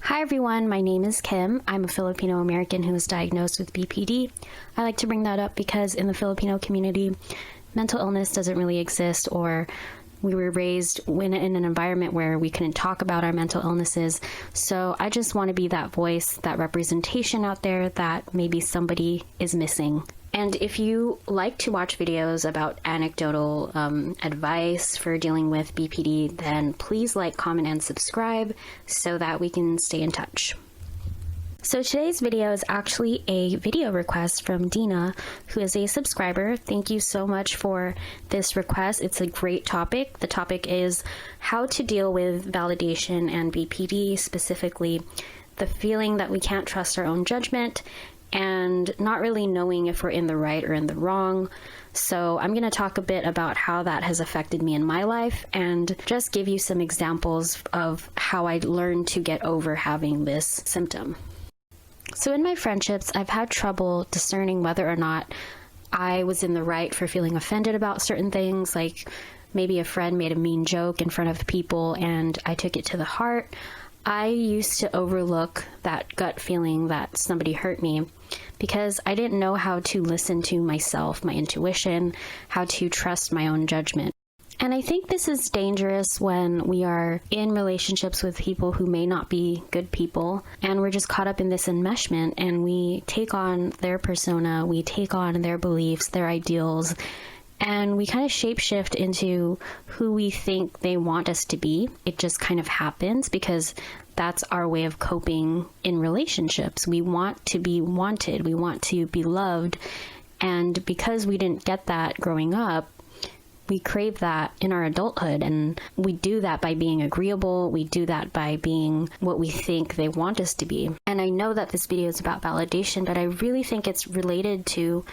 Hi everyone, my name is Kim. I'm a Filipino American who was diagnosed with BPD. I like to bring that up because in the Filipino community, mental illness doesn't really exist, or we were raised in an environment where we couldn't talk about our mental illnesses. So I just want to be that voice, that representation out there that maybe somebody is missing. And if you like to watch videos about anecdotal advice for dealing with BPD, then please like, comment, and subscribe so that we can stay in touch. So today's video is actually a video request from Dina, who is a subscriber. Thank you so much for this request. It's a great topic. The topic is how to deal with validation and BPD, specifically the feeling that we can't trust our own judgment and not really knowing if we're in the right or in the wrong. So I'm going to talk a bit about how that has affected me in my life and just give you some examples of how I learned to get over having this symptom. So in my friendships, I've had trouble discerning whether or not I was in the right for feeling offended about certain things, like maybe a friend made a mean joke in front of people and I took it to the heart. I used to overlook that gut feeling that somebody hurt me because I didn't know how to listen to myself, my intuition, how to trust my own judgment. And I think this is dangerous when we are in relationships with people who may not be good people, and we're just caught up in this enmeshment and we take on their persona, we take on their beliefs, their ideals, and we kind of shapeshift into who we think they want us to be. It just kind of happens because that's our way of coping in relationships. We want to be wanted, we want to be loved, and because we didn't get that growing up, we crave that in our adulthood, and we do that by being agreeable. We do that by being what we think they want us to be. And I know that this video is about validation, but I really think it's related to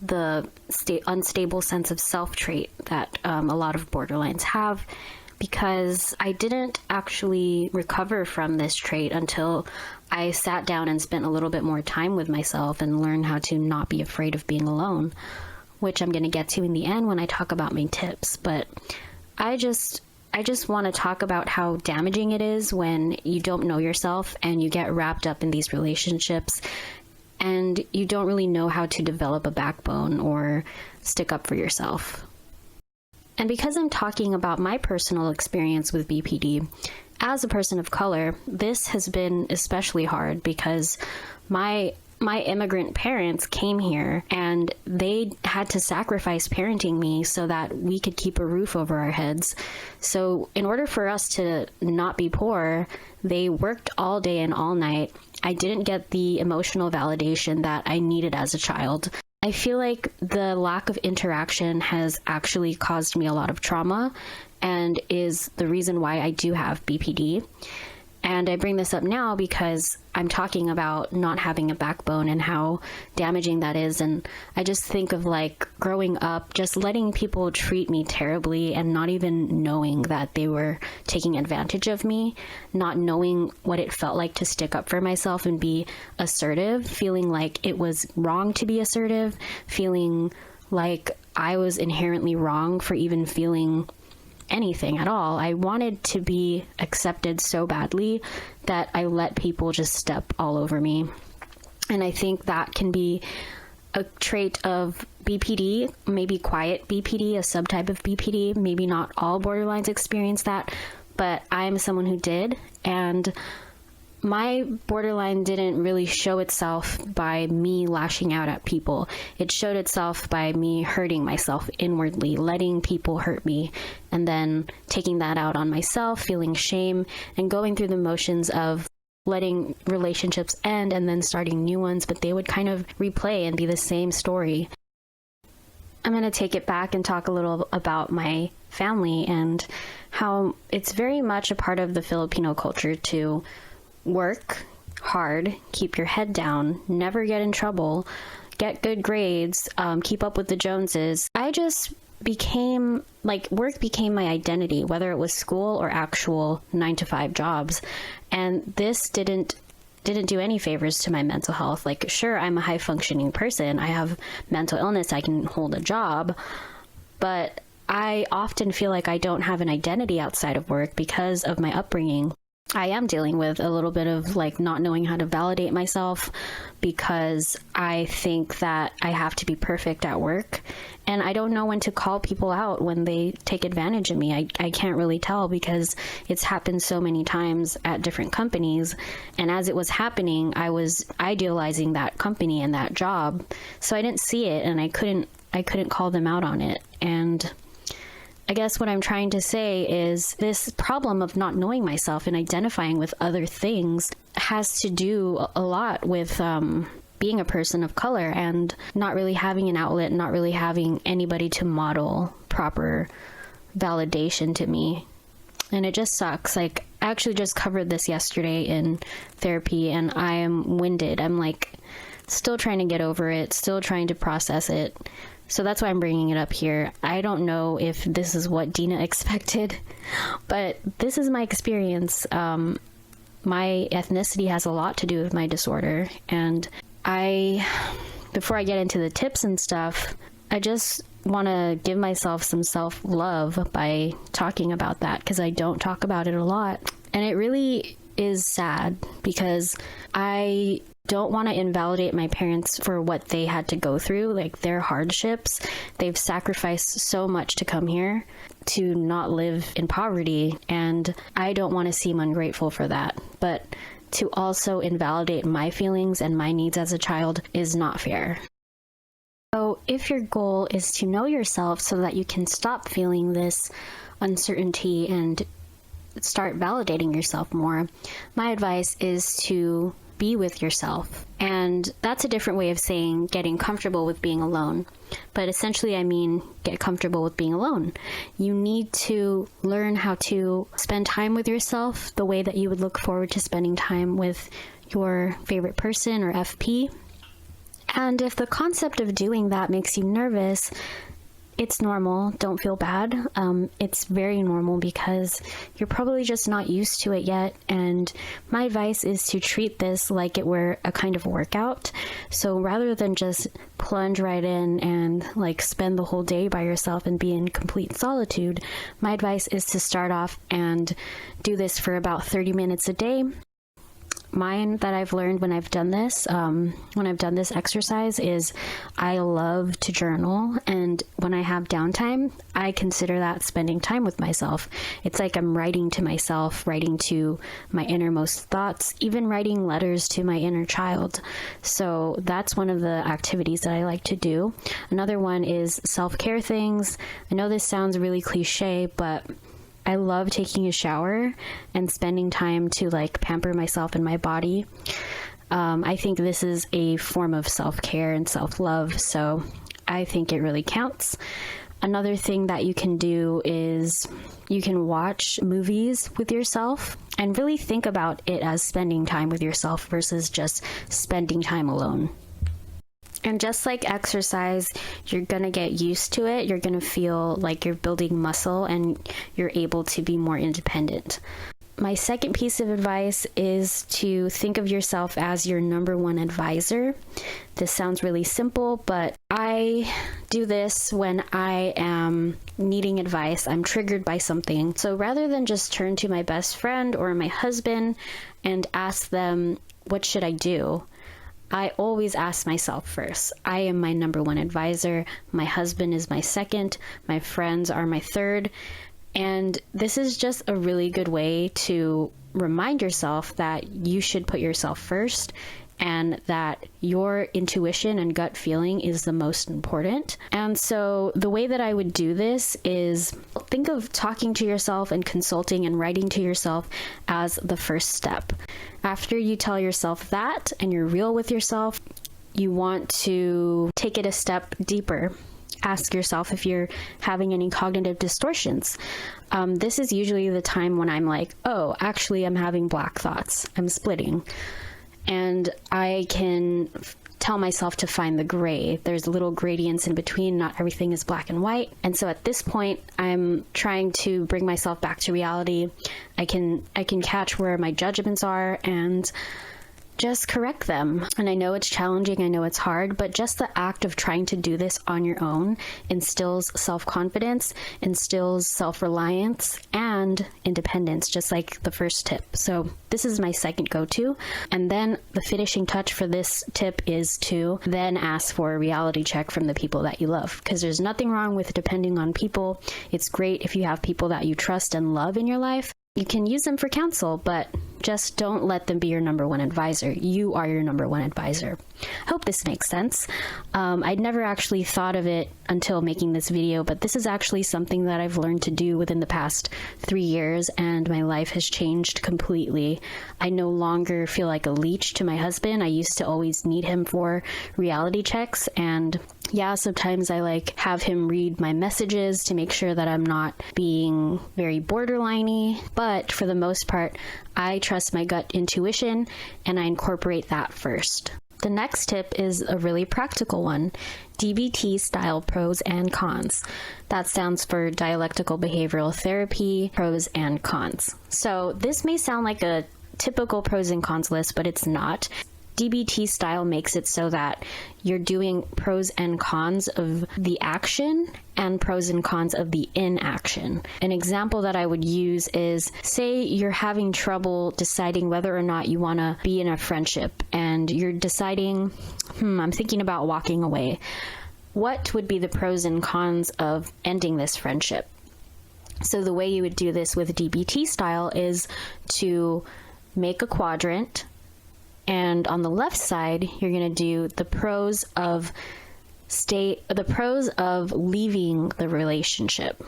the unstable sense of self trait that a lot of borderlines have, because I didn't actually recover from this trait until I sat down and spent a little bit more time with myself and learned how to not be afraid of being alone, which I'm going to get to in the end when I talk about my tips. But I just want to talk about how damaging it is when you don't know yourself and you get wrapped up in these relationships and you don't really know how to develop a backbone or stick up for yourself. And because I'm talking about my personal experience with BPD, as a person of color, this has been especially hard because my immigrant parents came here and they had to sacrifice parenting me so that we could keep a roof over our heads. So in order for us to not be poor, they worked all day and all night. I didn't get the emotional validation that I needed as a child. I feel like the lack of interaction has actually caused me a lot of trauma and is the reason why I do have BPD. And I bring this up now because I'm talking about not having a backbone and how damaging that is. And I just think of like growing up, just letting people treat me terribly and not even knowing that they were taking advantage of me, not knowing what it felt like to stick up for myself and be assertive, feeling like it was wrong to be assertive, feeling like I was inherently wrong for even feeling anything at all. I wanted to be accepted so badly that I let people just step all over me. And I think that can be a trait of BPD, maybe quiet BPD, a subtype of BPD. Maybe not all borderlines experience that, but I'm someone who did. And my borderline didn't really show itself by me lashing out at people. It showed itself by me hurting myself inwardly, letting people hurt me, and then taking that out on myself, feeling shame, and going through the motions of letting relationships end and then starting new ones, but they would kind of replay and be the same story. I'm going to take it back and talk a little about my family and how it's very much a part of the Filipino culture to work hard, keep your head down, never get in trouble, get good grades, keep up with the Joneses. I just became, work became my identity, whether it was school or actual 9-to-5 jobs. And this didn't do any favors to my mental health. Like, sure, I'm a high-functioning person. I have mental illness. I can hold a job. But I often feel like I don't have an identity outside of work because of my upbringing. I am dealing with a little bit of like not knowing how to validate myself because I think that I have to be perfect at work, and I don't know when to call people out when they take advantage of me. I can't really tell because it's happened so many times at different companies, and as it was happening, I was idealizing that company and that job, so I didn't see it, and I couldn't call them out on it. And I guess what I'm trying to say is this problem of not knowing myself and identifying with other things has to do a lot with being a person of color and not really having an outlet, not really having anybody to model proper validation to me. And it just sucks. Like, I actually just covered this yesterday in therapy, and I am winded. I'm like still trying to get over it, still trying to process it. So that's why I'm bringing it up here. I don't know if this is what Dina expected, but this is my experience. My ethnicity has a lot to do with my disorder. And before I get into the tips and stuff, I just want to give myself some self-love by talking about that, because I don't talk about it a lot. And it really is sad because I don't want to invalidate my parents for what they had to go through, like their hardships. They've sacrificed so much to come here to not live in poverty, and I don't want to seem ungrateful for that. But to also invalidate my feelings and my needs as a child is not fair. So if your goal is to know yourself so that you can stop feeling this uncertainty and start validating yourself more, my advice is to be with yourself. And that's a different way of saying getting comfortable with being alone. But essentially, I mean, get comfortable with being alone. You need to learn how to spend time with yourself the way that you would look forward to spending time with your favorite person or FP. And if the concept of doing that makes you nervous, it's normal. Don't feel bad. It's very normal because you're probably just not used to it yet. And my advice is to treat this like it were a kind of workout. So rather than just plunge right in and like spend the whole day by yourself and be in complete solitude, my advice is to start off and do this for about 30 minutes a day. Mine that I've learned when I've done this exercise is I love to journal, and when I have downtime, I consider that spending time with myself. It's like I'm writing to myself, writing to my innermost thoughts, even writing letters to my inner child. So that's one of the activities that I like to do. Another one is self-care things. I know this sounds really cliche, but I love taking a shower and spending time to like pamper myself and my body. I think this is a form of self-care and self-love, so I think it really counts. Another thing that you can do is you can watch movies with yourself and really think about it as spending time with yourself versus just spending time alone. And just like exercise, you're going to get used to it. You're going to feel like you're building muscle and you're able to be more independent. My second piece of advice is to think of yourself as your number one advisor. This sounds really simple, but I do this when I am needing advice. I'm triggered by something. So rather than just turn to my best friend or my husband and ask them, what should I do? I always ask myself first. I am my number one advisor. My husband is my second. My friends are my third. And this is just a really good way to remind yourself that you should put yourself first and that your intuition and gut feeling is the most important. And so the way that I would do this is think of talking to yourself and consulting and writing to yourself as the first step. After you tell yourself that and you're real with yourself, you want to take it a step deeper. Ask yourself if you're having any cognitive distortions. This is usually the time when I'm like, oh, actually, I'm having black thoughts. I'm splitting. And I can tell myself to find the gray. There's little gradients in between. Not everything is black and white. And so at this point, I'm trying to bring myself back to reality. I can catch where my judgments are and just correct them. And I know it's challenging, I know it's hard, but just the act of trying to do this on your own instills self-confidence, instills self-reliance, and independence, just like the first tip. So this is my second go-to. And then the finishing touch for this tip is to then ask for a reality check from the people that you love, because there's nothing wrong with depending on people. It's great if you have people that you trust and love in your life. You can use them for counsel, but just don't let them be your number one advisor. You are your number one advisor. I hope this makes sense. I'd never actually thought of it until making this video, but this is actually something that I've learned to do within the past 3 years, and my life has changed completely. I no longer feel like a leech to my husband. I used to always need him for reality checks, and yeah, sometimes I have him read my messages to make sure that I'm not being very borderline-y, but for the most part, I trust my gut intuition and I incorporate that first. The next tip is a really practical one, DBT style pros and cons. That stands for dialectical behavioral therapy, pros and cons. So this may sound like a typical pros and cons list, but it's not. DBT style makes it so that you're doing pros and cons of the action and pros and cons of the inaction. An example that I would use is, say you're having trouble deciding whether or not you want to be in a friendship, and you're deciding, I'm thinking about walking away. What would be the pros and cons of ending this friendship? So the way you would do this with DBT style is to make a quadrant, and on the left side, you're going to do the pros of leaving the relationship,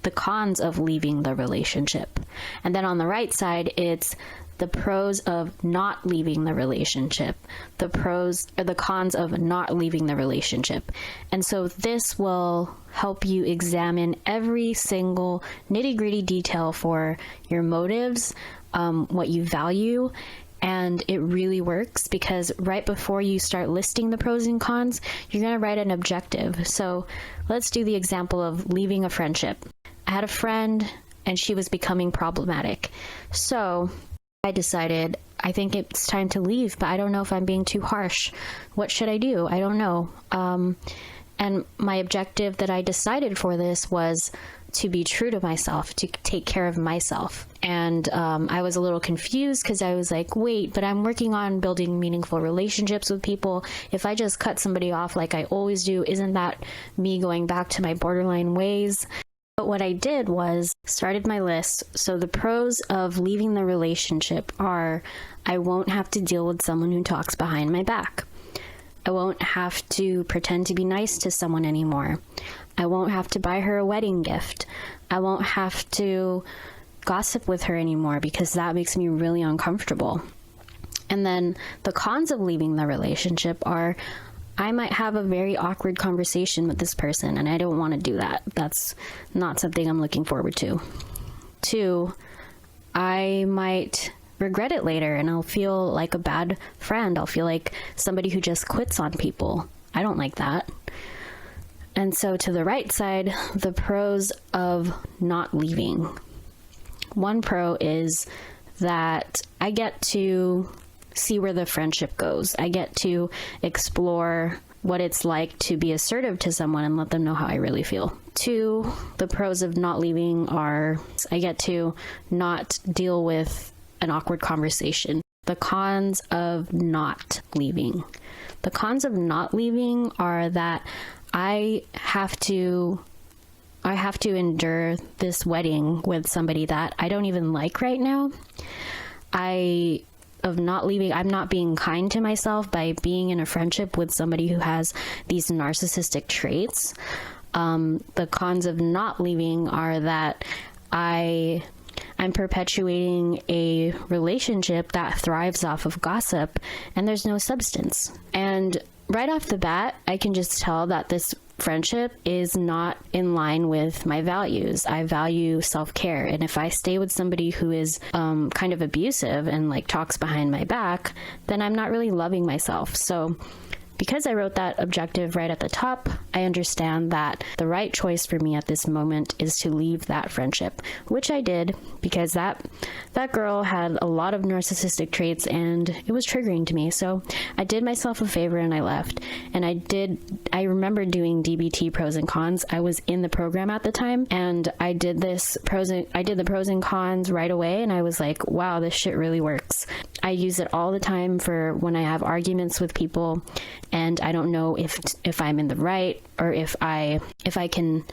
the cons of leaving the relationship. And then on the right side, it's the pros of not leaving the relationship, the cons of not leaving the relationship. And so this will help you examine every single nitty-gritty detail for your motives, what you value. And it really works because right before you start listing the pros and cons, you're going to write an objective. So let's do the example of leaving a friendship. I had a friend and she was becoming problematic. So I decided, I think it's time to leave, but I don't know if I'm being too harsh. What should I do? I don't know. And my objective that I decided for this was to be true to myself, to take care of myself. And I was a little confused because I was like, wait, but I'm working on building meaningful relationships with people. If I just cut somebody off like I always do, isn't that me going back to my borderline ways? But what I did was started my list. So the pros of leaving the relationship are, I won't have to deal with someone who talks behind my back. I won't have to pretend to be nice to someone anymore. I won't have to buy her a wedding gift. I won't have to gossip with her anymore because that makes me really uncomfortable. And then the cons of leaving the relationship are, I might have a very awkward conversation with this person and I don't want to do that. That's not something I'm looking forward to. 2, I might regret it later and I'll feel like a bad friend. I'll feel like somebody who just quits on people. I don't like that. And so to the right side, the pros of not leaving. One pro is that I get to see where the friendship goes. I get to explore what it's like to be assertive to someone and let them know how I really feel. 2, the pros of not leaving are, I get to not deal with an awkward conversation. The cons of not leaving. The cons of not leaving are that I have to endure this wedding with somebody that I don't even like right now. I'm not being kind to myself by being in a friendship with somebody who has these narcissistic traits. The cons of not leaving are that I'm perpetuating a relationship that thrives off of gossip and there's no substance. And right off the bat, I can just tell that this friendship is not in line with my values. I value self-care. And if I stay with somebody who is kind of abusive and talks behind my back, then I'm not really loving myself. So because I wrote that objective right at the top, I understand that the right choice for me at this moment is to leave that friendship, which I did because that girl had a lot of narcissistic traits and it was triggering to me. So I did myself a favor and I left. And I remember doing DBT pros and cons. I was in the program at the time and I did the pros and cons right away, and I was like, wow, this shit really works. I use it all the time for when I have arguments with people and I don't know if I'm in the right or if I can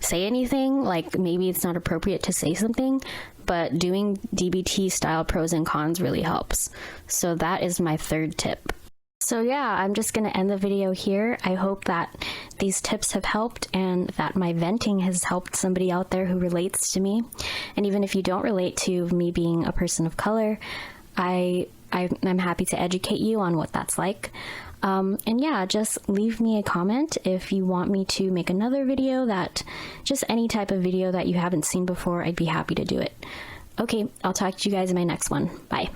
say anything, like maybe it's not appropriate to say something, but doing DBT style pros and cons really helps. So that is my third tip. So yeah, I'm just going to end the video here. I hope that these tips have helped and that my venting has helped somebody out there who relates to me. And even if you don't relate to me being a person of color, I'm happy to educate you on what that's like. And yeah, just leave me a comment if you want me to make another video, just any type of video that you haven't seen before. I'd be happy to do it. Okay, I'll talk to you guys in my next one. Bye.